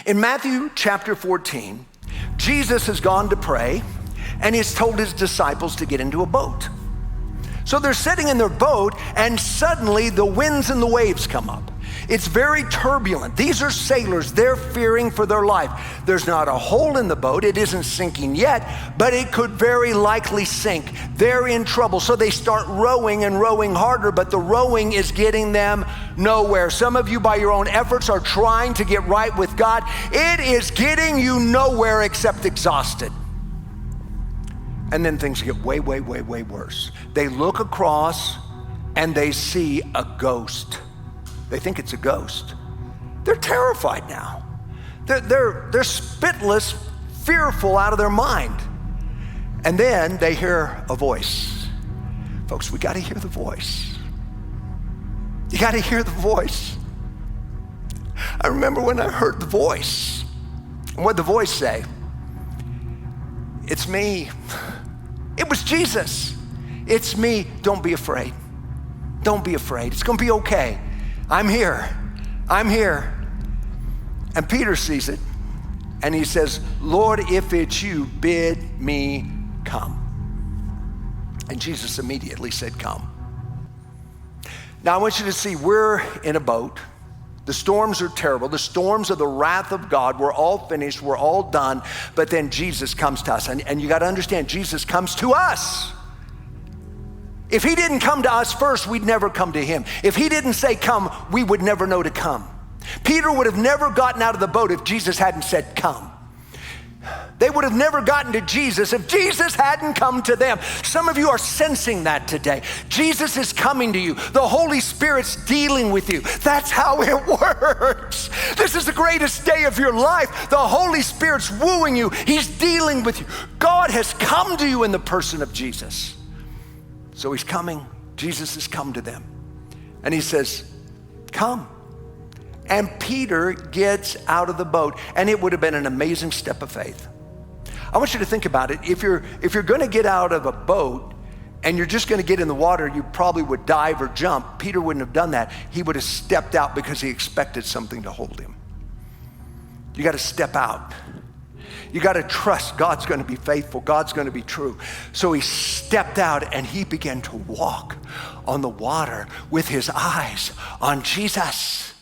In Matthew chapter 14, Jesus has gone to pray and he's told his disciples to get into a boat. So they're sitting in their boat and suddenly the winds and the waves come up. It's very turbulent. These are sailors. They're fearing for their life. There's not a hole in the boat. It isn't sinking yet, but it could very likely sink. They're in trouble. So they start rowing and rowing harder, but the rowing is getting them nowhere. Some of you, by your own efforts, are trying to get right with God. It is getting you nowhere except exhausted. And then things get way, way, way, way worse. They look across and they see a ghost. They think it's a ghost. They're terrified now. They're spitless, fearful out of their mind. And then they hear a voice. Folks, we got to hear the voice. You got to hear the voice. I remember when I heard the voice. And what did the voice say? It's me. It was Jesus. It's me. Don't be afraid. Don't be afraid. It's going to be okay. I'm here. I'm here. And Peter sees it and he says, Lord, if it's you, bid me come. And Jesus immediately said, come. Now I want you to see, we're in a boat. The storms are terrible. The storms are the wrath of God. We're all finished. We're all done. But then Jesus comes to us. And you got to understand, Jesus comes to us. If he didn't come to us first, we'd never come to him. If he didn't say come, we would never know to come. Peter would have never gotten out of the boat if Jesus hadn't said come. They would have never gotten to Jesus if Jesus hadn't come to them. Some of you are sensing that today. Jesus is coming to you. The Holy Spirit's dealing with you. That's how it works. This is the greatest day of your life. The Holy Spirit's wooing you. He's dealing with you. God has come to you in the person of Jesus. So he's coming. Jesus has come to them. And he says, come. And Peter gets out of the boat. And it would have been an amazing step of faith. I want you to think about it. If you're going to get out of a boat and you're just going to get in the water, you probably would dive or jump. Peter wouldn't have done that. He would have stepped out because he expected something to hold him. You got to step out. You got to trust God's going to be faithful. God's going to be true. So he stepped out and he began to walk on the water with his eyes on Jesus.